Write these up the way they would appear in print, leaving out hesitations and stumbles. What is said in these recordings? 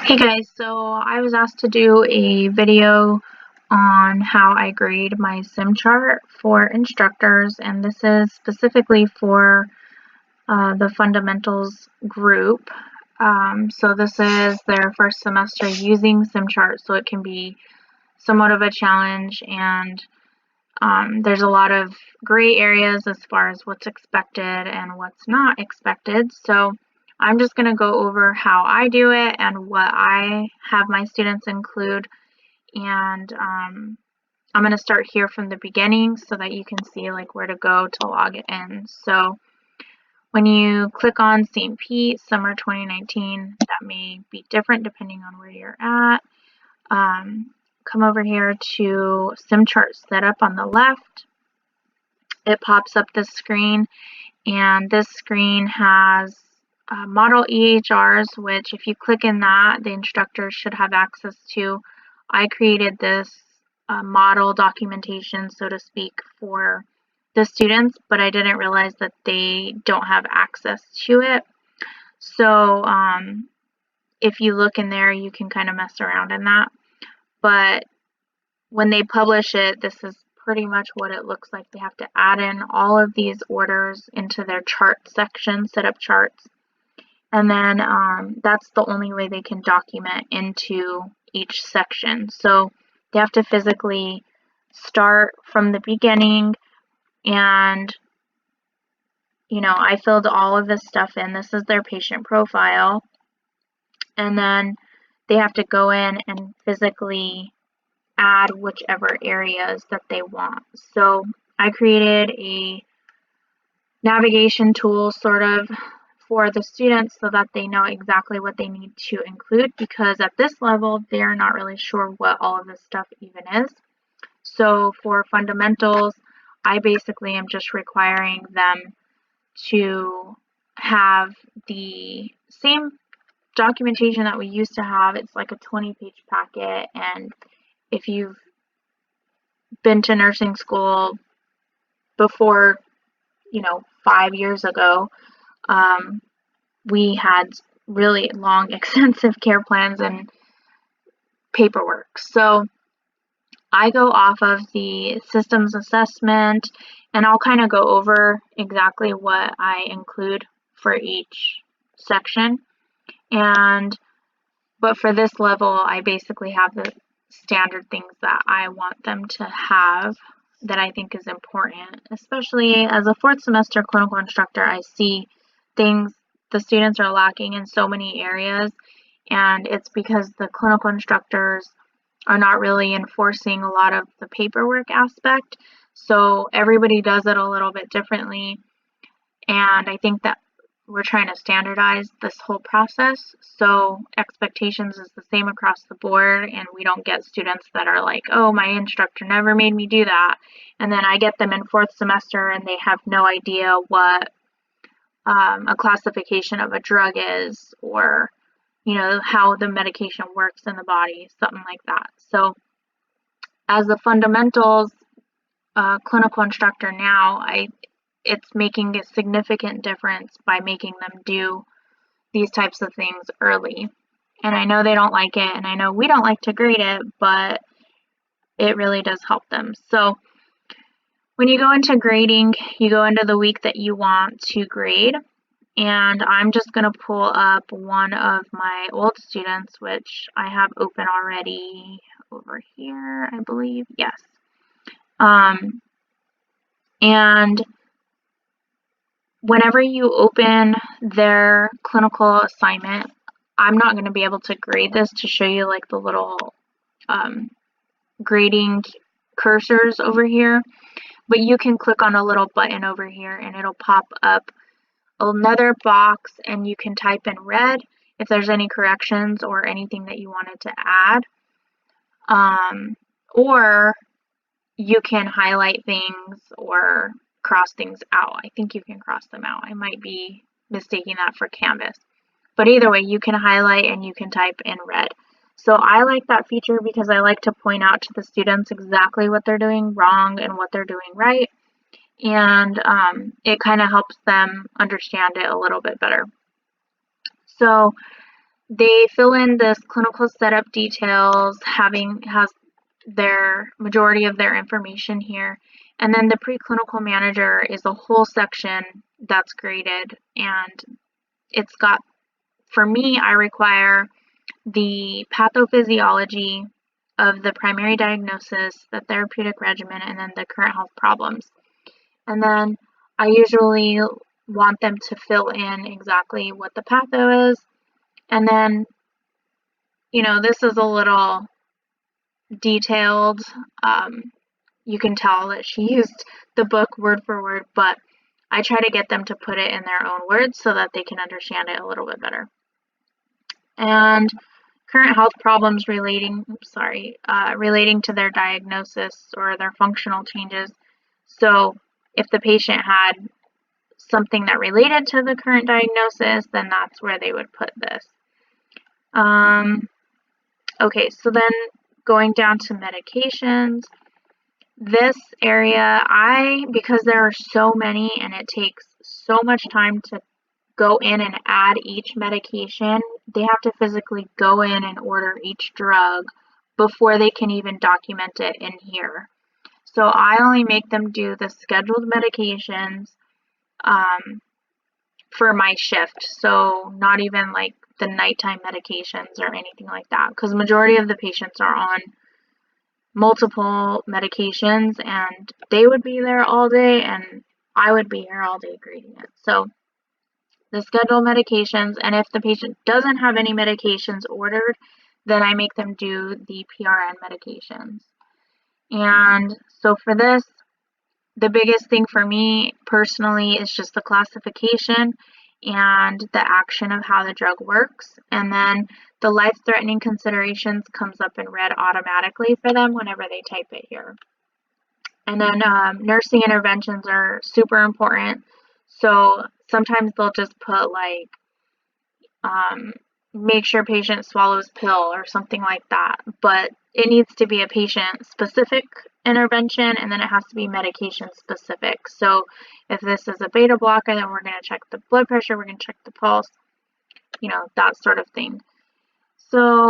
Hey guys, so I was asked to do a video on how I grade my SimChart for instructors, and this is specifically for the fundamentals group. So this is their first semester using SimChart, so it can be somewhat of a challenge, and there's a lot of gray areas as far as what's expected and what's not expected. So I'm just going to go over how I do it and what I have my students include. And I'm going to start here from the beginning so that you can see like where to go to log it in. So when you click on St. Pete Summer 2019, that may be different depending on where you're at. Come over here to SimChart Setup on the left. It pops up this screen, and this screen has model EHRs, which if you click in that, the instructors should have access to. I created this model documentation, so to speak, for the students, but I didn't realize that they don't have access to it. So if you look in there, you can kind of mess around in that. But when they publish it, this is pretty much what it looks like. They have to add in all of these orders into their chart section, set up charts, and then that's the only way they can document into each section. So they have to physically start from the beginning, and I filled all of this stuff in. This is their patient profile, and then they have to go in and physically add whichever areas that they want. So I created a navigation tool sort of for the students so that they know exactly what they need to include, because at this level they're not really sure what all of this stuff even is. So for fundamentals, I basically am just requiring them to have the same documentation that we used to have. It's like a 20-page packet, and if you've been to nursing school before, 5 years ago, we had really long, extensive care plans and paperwork. So I go off of the systems assessment, and I'll kind of go over exactly what I include for each section. But for this level, I basically have the standard things that I want them to have that I think is important. Especially as a fourth semester clinical instructor, I see things the students are lacking in so many areas, and it's because the clinical instructors are not really enforcing a lot of the paperwork aspect. So everybody does it a little bit differently, and I think that we're trying to standardize this whole process, so expectations is the same across the board, and we don't get students that are like, oh, my instructor never made me do that, and then I get them in fourth semester and they have no idea what a classification of a drug is, or how the medication works in the body, something like that. So as the fundamentals clinical instructor now, it's making a significant difference by making them do these types of things early. And I know they don't like it, and I know we don't like to grade it, but it really does help them. So when you go into grading, you go into the week that you want to grade, and I'm just going to pull up one of my old students, which I have open already over here, I believe. Yes. And whenever you open their clinical assignment, I'm not going to be able to grade this to show you like the little grading cursors over here, but you can click on a little button over here and it'll pop up another box, and you can type in red if there's any corrections or anything that you wanted to add, or you can highlight things or cross things out. I think you can cross them out. I might be mistaking that for Canvas. But either way, you can highlight and you can type in red. So I like that feature because I like to point out to the students exactly what they're doing wrong and what they're doing right. And it kind of helps them understand it a little bit better. So they fill in this clinical setup details, has their majority of their information here. And then the preclinical manager is a whole section that's graded, and it's got, for me, I require the pathophysiology of the primary diagnosis, the therapeutic regimen, and then the current health problems. And then I usually want them to fill in exactly what the patho is. And then, this is a little detailed. You can tell that she used the book word for word, but I try to get them to put it in their own words so that they can understand it a little bit better. And current health problems relating to their diagnosis or their functional changes. So if the patient had something that related to the current diagnosis, then that's where they would put this. Okay, so then going down to medications, this area, because there are so many and it takes so much time to go in and add each medication, they have to physically go in and order each drug before they can even document it in here. So I only make them do the scheduled medications for my shift. So not even like the nighttime medications or anything like that, because majority of the patients are on multiple medications and they would be there all day and I would be here all day grading it. So the scheduled medications, and if the patient doesn't have any medications ordered, then I make them do the PRN medications. And so for this, the biggest thing for me personally is just the classification and the action of how the drug works. And then the life-threatening considerations comes up in red automatically for them whenever they type it here. And then nursing interventions are super important. So sometimes they'll just put like, make sure patient swallows pill or something like that. But it needs to be a patient-specific intervention, and then it has to be medication-specific. So if this is a beta blocker, then we're going to check the blood pressure, we're going to check the pulse, that sort of thing. So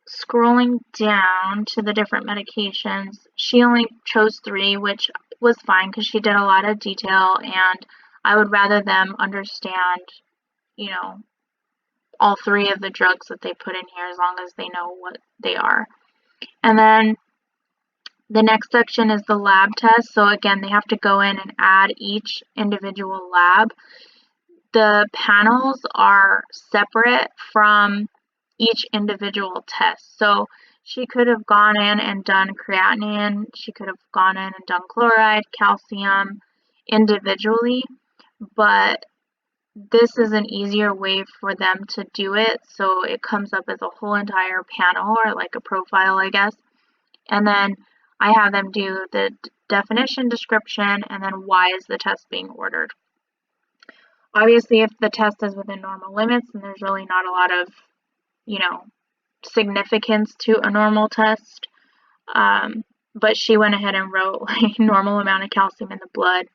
scrolling down to the different medications, she only chose 3, which was fine because she did a lot of detail, and I would rather them understand, all 3 of the drugs that they put in here as long as they know what they are. And then the next section is the lab test. So again, they have to go in and add each individual lab. The panels are separate from each individual test. So she could have gone in and done creatinine, she could have gone in and done chloride, calcium individually, but this is an easier way for them to do it. So it comes up as a whole entire panel, or like a profile, I guess. And then I have them do the definition, description, and then why is the test being ordered. Obviously, if the test is within normal limits, then there's really not a lot of, significance to a normal test. But she went ahead and wrote like normal amount of calcium in the blood.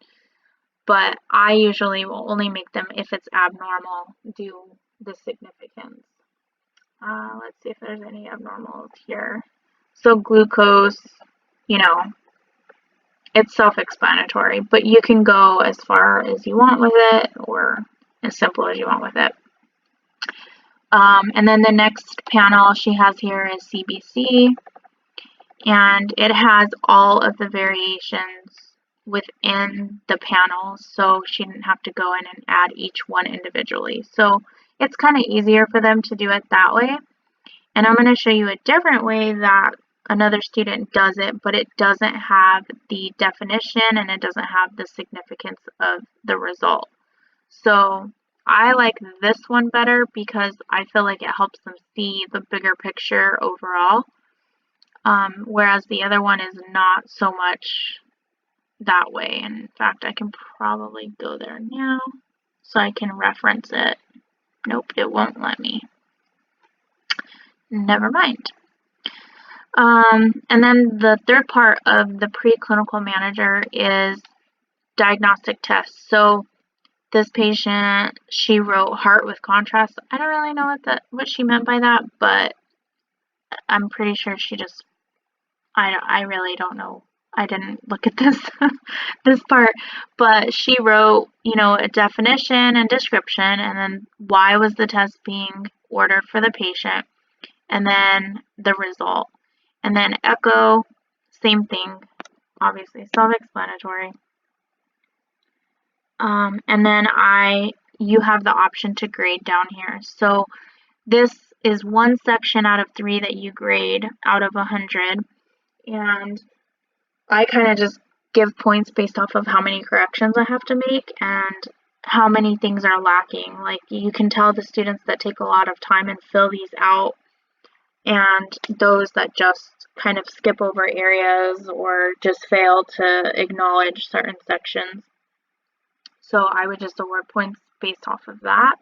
But I usually will only make them, if it's abnormal, do the significance. Let's see if there's any abnormals here. So glucose, it's self-explanatory, but you can go as far as you want with it or as simple as you want with it. And then the next panel she has here is CBC, and it has all of the variations within the panels, so she didn't have to go in and add each one individually. So it's kind of easier for them to do it that way. And I'm going to show you a different way that another student does it, but it doesn't have the definition and it doesn't have the significance of the result. So I like this one better because I feel like it helps them see the bigger picture overall, whereas the other one is not so much that way. And in fact, I can probably go there now so I can reference it. Nope, it won't let me. Never mind. And then the third part of the preclinical manager is diagnostic tests. So this patient, she wrote heart with contrast. I don't really know what she meant by that, but I'm pretty sure she just, I really don't know. I didn't look at this this part, but she wrote, a definition and description, and then why was the test being ordered for the patient, and then the result, and then echo, same thing, obviously self-explanatory. And then you have the option to grade down here. So this is one section out of 3 that you grade out of 100, and I kind of just give points based off of how many corrections I have to make and how many things are lacking. Like, you can tell the students that take a lot of time and fill these out, and those that just kind of skip over areas or just fail to acknowledge certain sections. So I would just award points based off of that.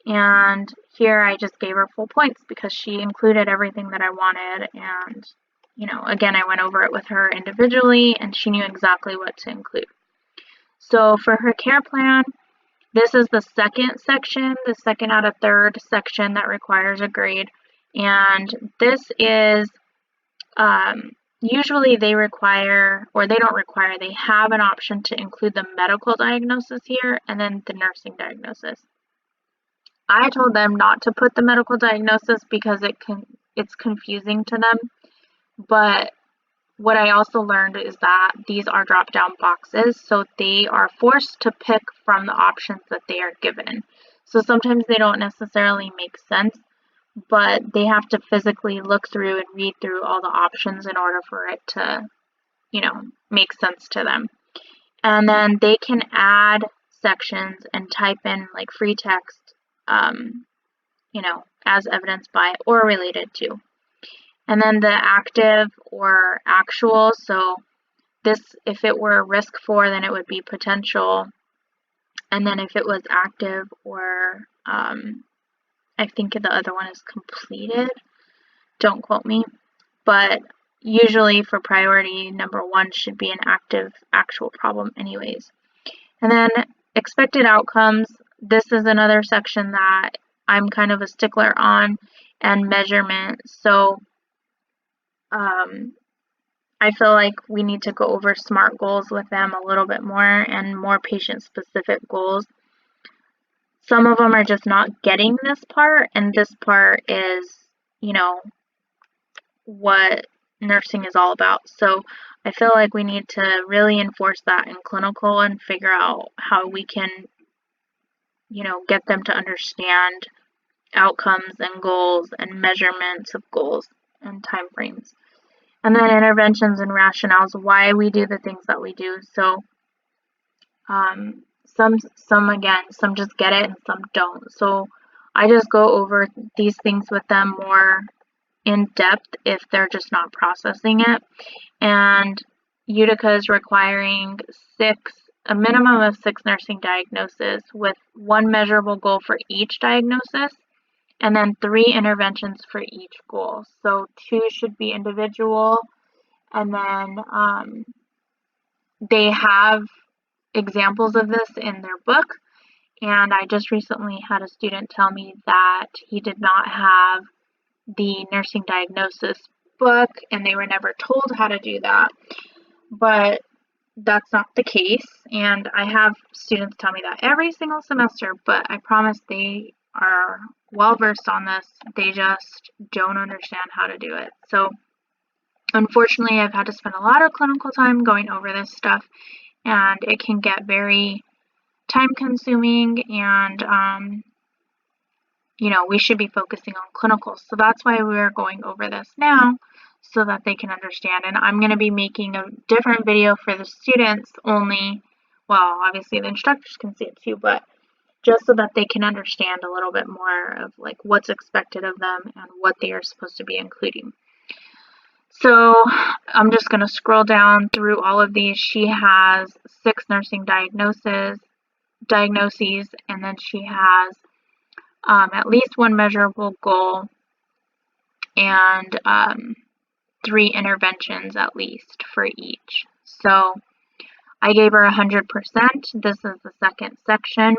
And here I just gave her full points because she included everything that I wanted. And, again, I went over it with her individually and she knew exactly what to include. So for her care plan, this is the second section, the second out of third section that requires a grade. And this is, usually they require, or they don't require, they have an option to include the medical diagnosis here and then the nursing diagnosis. I told them not to put the medical diagnosis because it's confusing to them, but what I also learned is that these are drop-down boxes, so they are forced to pick from the options that they are given. So sometimes they don't necessarily make sense, but they have to physically look through and read through all the options in order for it to, make sense to them. And then they can add sections and type in like free text, as evidenced by or related to. And then the active or actual, so this, if it were risk for, then it would be potential. And then if it was active or, I think the other one is completed, don't quote me, but usually for priority, number 1 should be an active actual problem anyways. And then expected outcomes, this is another section that I'm kind of a stickler on, and measurement. So I feel like we need to go over SMART goals with them a little bit more and more patient-specific goals. Some of them are just not getting this part, and this part is, what nursing is all about. So I feel like we need to really enforce that in clinical and figure out how we can, get them to understand outcomes and goals and measurements of goals and timeframes. And then interventions and rationales, why we do the things that we do. So some just get it and some don't. So I just go over these things with them more in depth if they're just not processing it. And Utica is requiring a minimum of 6 nursing diagnoses with 1 measurable goal for each diagnosis, and then 3 interventions for each goal. So 2 should be individual, and then they have examples of this in their book. And I just recently had a student tell me that he did not have the nursing diagnosis book and they were never told how to do that. But that's not the case, and I have students tell me that every single semester, but I promise they are well versed on this. They just don't understand how to do it. So unfortunately, I've had to spend a lot of clinical time going over this stuff, and it can get very time consuming, and we should be focusing on clinical. So that's why we're going over this now, so that they can understand. And I'm going to be making a different video for the students only. Well, obviously the instructors can see it too, but just so that they can understand a little bit more of like what's expected of them and what they are supposed to be including. So I'm just going to scroll down through all of these. She has 6 nursing diagnoses, and then she has at least 1 measurable goal and 3 interventions at least for each. So I gave her 100%. This is the second section.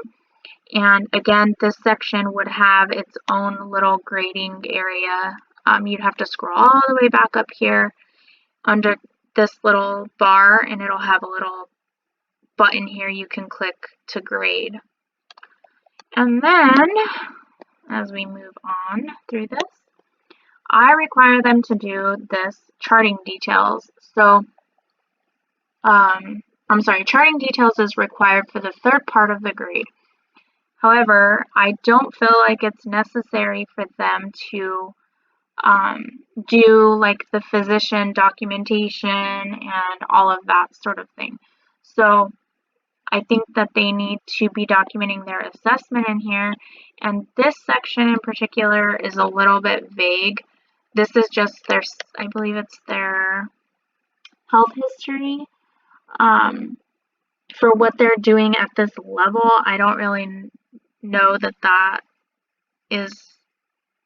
And again, this section would have its own little grading area. You'd have to scroll all the way back up here under this little bar, and it'll have a little button here you can click to grade. And then, as we move on through this, I require them to do this charting details. So, charting details is required for the third part of the grade. However, I don't feel like it's necessary for them to do like the physician documentation and all of that sort of thing. So I think that they need to be documenting their assessment in here, and this section in particular is a little bit vague. This is just their, I believe it's their health history. For what they're doing at this level, I don't really know that that is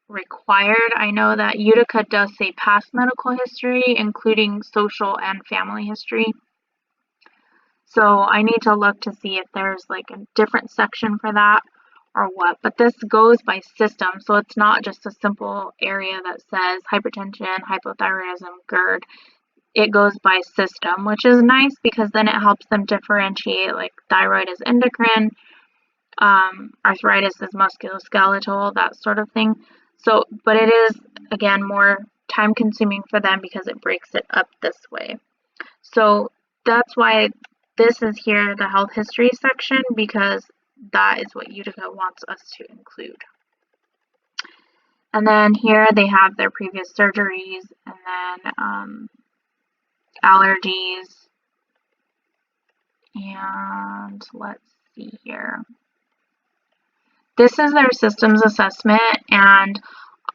required. I know that Utica does say past medical history, including social and family history. So I need to look to see if there's like a different section for that or what. But this goes by system, so it's not just a simple area that says hypertension, hypothyroidism, GERD. It goes by system, which is nice because then it helps them differentiate, like thyroid is endocrine, arthritis is musculoskeletal, that sort of thing. So, but it is, again, more time consuming for them because it breaks it up this way. So that's why this is here, the health history section, because that is what Utica wants us to include. And then here they have their previous surgeries, and then allergies, and let's see here. This is their systems assessment, and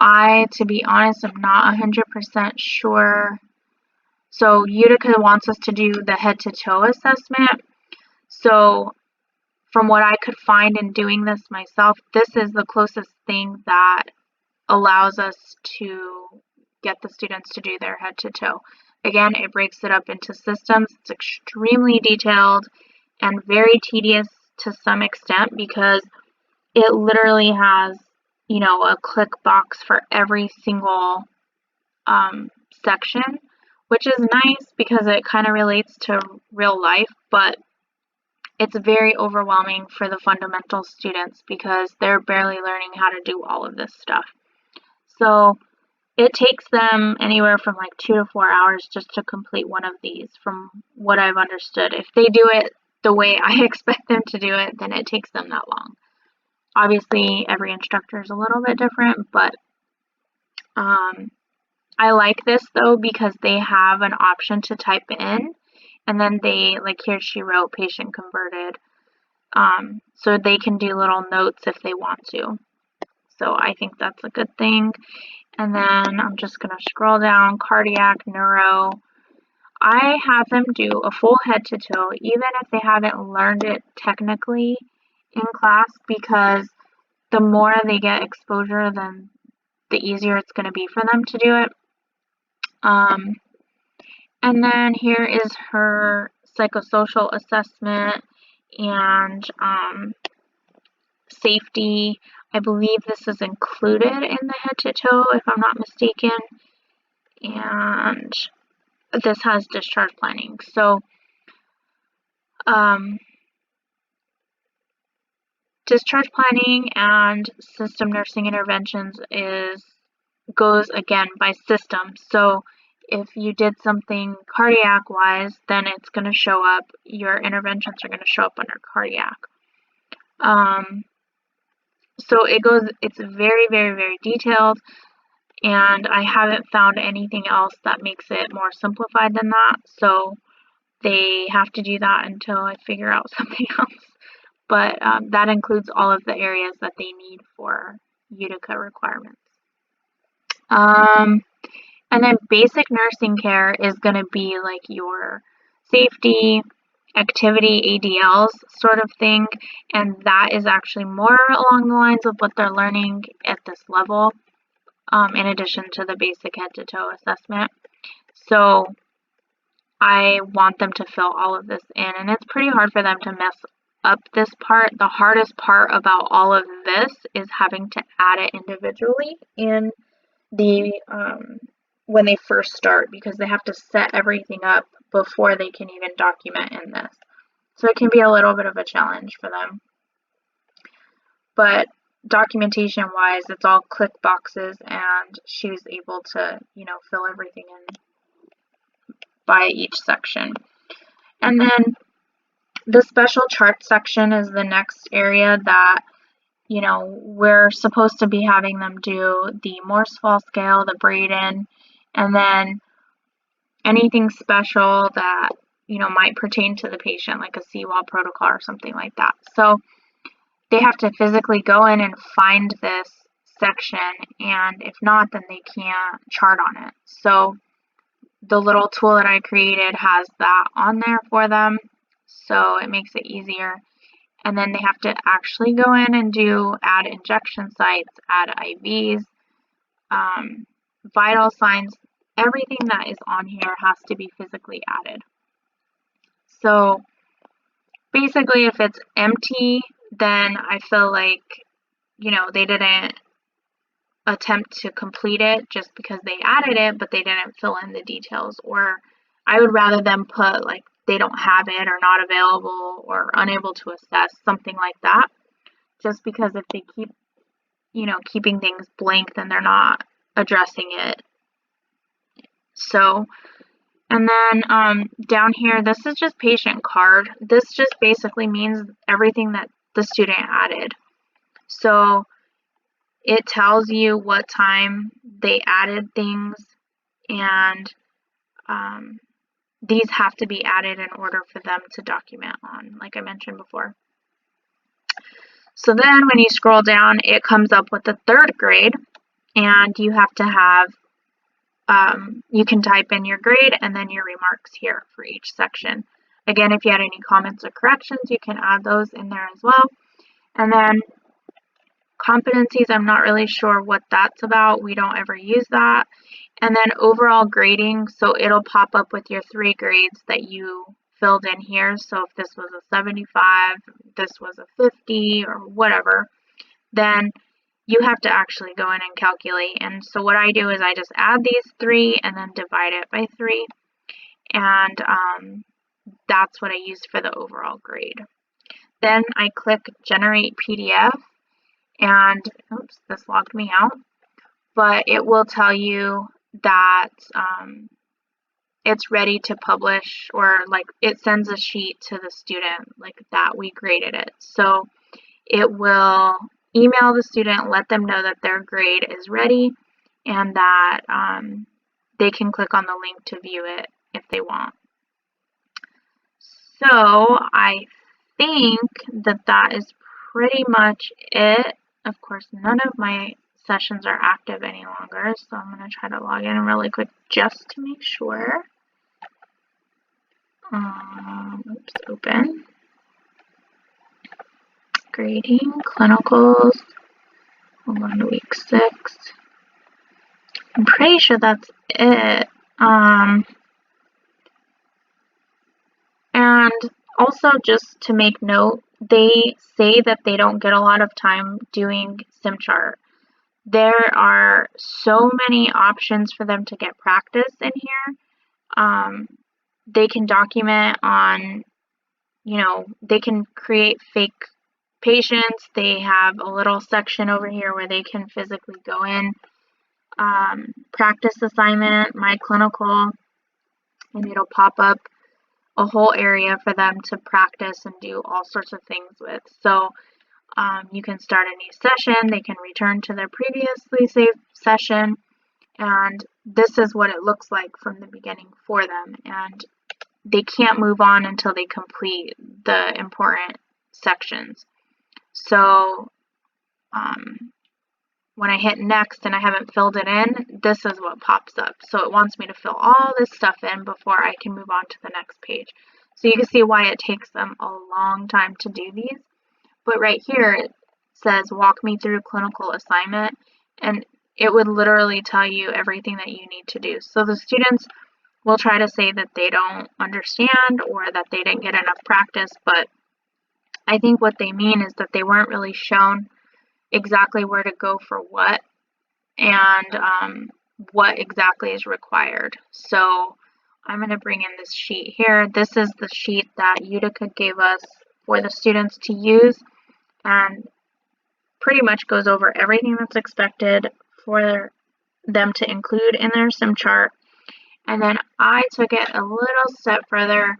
I, to be honest, am not 100% sure. So Utica wants us to do the head-to-toe assessment. So from what I could find in doing this myself, this is the closest thing that allows us to get the students to do their head-to-toe. Again, it breaks it up into systems. It's extremely detailed and very tedious to some extent because it literally has, you know, a click box for every single section, which is nice because it kind of relates to real life, but it's very overwhelming for the fundamental students because they're barely learning how to do all of this stuff. So it takes them anywhere from like 2 to 4 hours just to complete one of these, from what I've understood. If they do it the way I expect them to do it, then it takes them that long. Obviously, every instructor is a little bit different, but I like this though because they have an option to type in, and then they, like here she wrote patient converted, so they can do little notes if they want to. So I think that's a good thing. And then I'm just going to scroll down, cardiac, neuro. I have them do a full head to toe, even if they haven't learned it technically in class, because the more they get exposure, then the easier it's going to be for them to do it. And then here is her psychosocial assessment and safety. I believe this is included in the head to toe, if I'm not mistaken. And this has discharge planning. So discharge planning and system nursing interventions goes again by system. So if you did something cardiac wise, then it's going to show up, your interventions are going to show up under cardiac. So it's very, very, very detailed, and I haven't found anything else that makes it more simplified than that. So they have to do that until I figure out something else. But that includes all of the areas that they need for Utica requirements. And then basic nursing care is going to be like your safety, activity, ADLs sort of thing. And that is actually more along the lines of what they're learning at this level, in addition to the basic head to toe assessment. So I want them to fill all of this in, and it's pretty hard for them to mess up this part. The hardest part about all of this is having to add it individually in the when they first start, because they have to set everything up before they can even document in this. So it can be a little bit of a challenge for them. But documentation wise, it's all click boxes, and she was able to, fill everything in by each section. And then the special chart section is the next area that, we're supposed to be having them do the Morse-Fall scale, the Braden, and then anything special that, might pertain to the patient, like a seawall protocol or something like that. So they have to physically go in and find this section, and if not, then they can't chart on it. So the little tool that I created has that on there for them, so it makes it easier. And then they have to actually go in and add injection sites, add IVs, vital signs. Everything that is on here has to be physically added. So basically, if it's empty, then I feel like, they didn't attempt to complete it just because they added it, but they didn't fill in the details. Or I would rather them put like they don't have it, or not available, or unable to assess, something like that. Just because if they keep, keeping things blank, then they're not addressing it. So, and then down here, this is just patient card. This just basically means everything that the student added. So it tells you what time they added things, and these have to be added in order for them to document on, like I mentioned before. So then when you scroll down, it comes up with the 3rd grade, and you have to have, you can type in your grade and then your remarks here for each section. Again, if you had any comments or corrections, you can add those in there as well. And then competencies, I'm not really sure what that's about. We don't ever use that. And then overall grading, so it'll pop up with your 3 grades that you filled in here. So if this was a 75, this was a 50, or whatever, then you have to actually go in and calculate. And so what I do is I just add these 3 and then divide it by 3. And that's what I use for the overall grade. Then I click Generate PDF, and oops, this logged me out, but it will tell you that it's ready to publish, or like it sends a sheet to the student like that we graded it. So it will email the student, let them know that their grade is ready, and that they can click on the link to view it if they want. So I think that is pretty much it. Of course, none of my sessions are active any longer, so I'm going to try to log in really quick just to make sure. Oops, open. Grading, clinicals, we'll go into week 6. I'm pretty sure that's it. And also, just to make note, they say that they don't get a lot of time doing SimChart. There are so many options for them to get practice in here. They can document on, they can create fake patients. They have a little section over here where they can physically go in, practice assignment, my clinical, and it'll pop up a whole area for them to practice and do all sorts of things with. So you can start a new session, they can return to their previously saved session, and this is what it looks like from the beginning for them. And they can't move on until they complete the important sections. So when I hit next and I haven't filled it in, this is what pops up. So it wants me to fill all this stuff in before I can move on to the next page. So you can see why it takes them a long time to do these. But right here it says walk me through clinical assignment, and it would literally tell you everything that you need to do. So the students will try to say that they don't understand or that they didn't get enough practice, but I think what they mean is that they weren't really shown exactly where to go for what, and what exactly is required. So I'm going to bring in this sheet here. This is the sheet that Utica gave us for the students to use, and pretty much goes over everything that's expected for them to include in their SimChart. And then I took it a little step further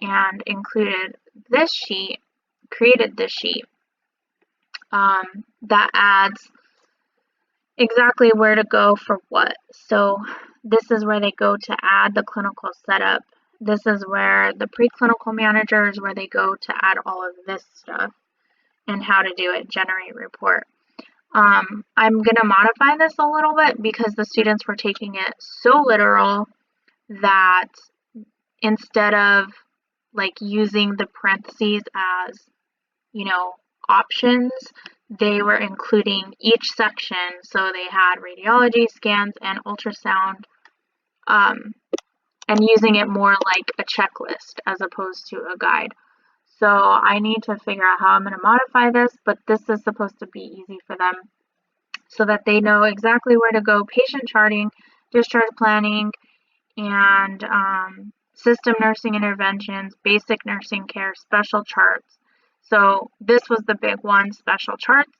and included this sheet, created this sheet that adds exactly where to go for what. So this is where they go to add the clinical setup. This is where the preclinical manager is where they go to add all of this stuff and how to do it, generate report. I'm going to modify this a little bit because the students were taking it so literal that instead of like using the parentheses as, options, they were including each section. So they had radiology, scans, and ultrasound, and using it more like a checklist as opposed to a guide. So I need to figure out how I'm going to modify this, but this is supposed to be easy for them so that they know exactly where to go: patient charting, discharge planning, and system nursing interventions, basic nursing care, special charts. So this was the big one, special charts.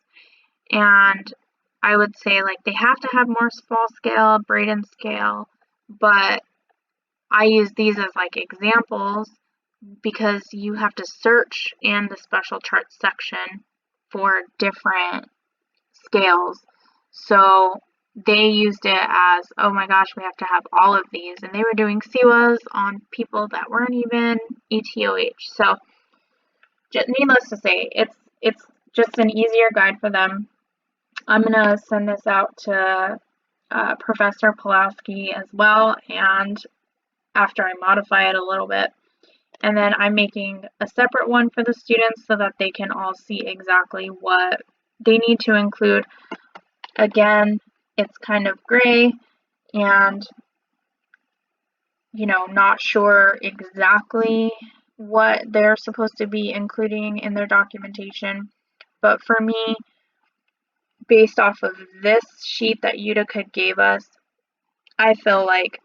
And I would say like they have to have more small scale, Braden scale, but I use these as like examples because you have to search in the special charts section for different scales. So they used it as, oh my gosh, we have to have all of these. And they were doing CWAs on people that weren't even ETOH. So needless to say, it's just an easier guide for them. I'm going to send this out to Professor Pulaski as well, and after I modify it a little bit. And then I'm making a separate one for the students so that they can all see exactly what they need to include. Again, it's kind of gray and, not sure exactly what they're supposed to be including in their documentation. But for me, based off of this sheet that Utica gave us, I feel like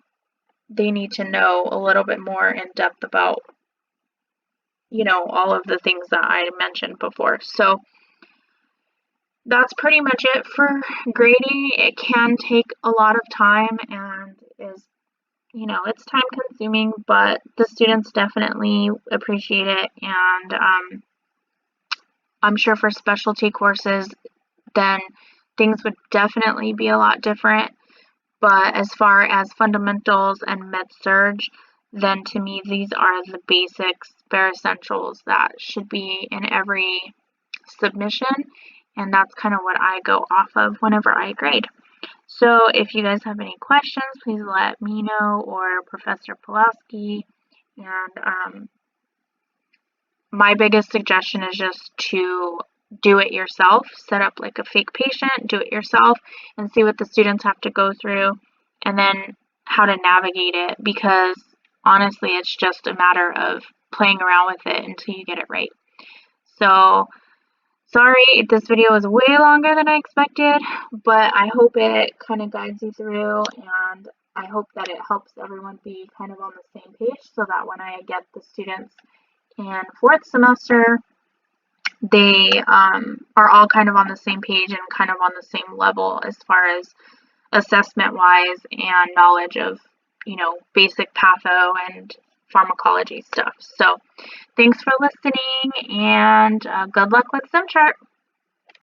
they need to know a little bit more in depth about, all of the things that I mentioned before. So that's pretty much it for grading. It can take a lot of time and is, it's time consuming, but the students definitely appreciate it. And I'm sure for specialty courses, then things would definitely be a lot different. But as far as fundamentals and med-surg, then to me, these are the basics, bare essentials that should be in every submission. And that's kind of what I go off of whenever I grade. So if you guys have any questions, please let me know or Professor Pulaski. And my biggest suggestion is just to do it yourself. Set up like a fake patient, do it yourself, and see what the students have to go through, and then how to navigate it, because honestly, it's just a matter of playing around with it until you get it right. So sorry, this video was way longer than I expected, but I hope it kind of guides you through, and I hope that it helps everyone be kind of on the same page so that when I get the students in fourth semester, they are all kind of on the same page and kind of on the same level as far as assessment wise and knowledge of, basic patho and pharmacology stuff. So thanks for listening, and good luck with SimChart.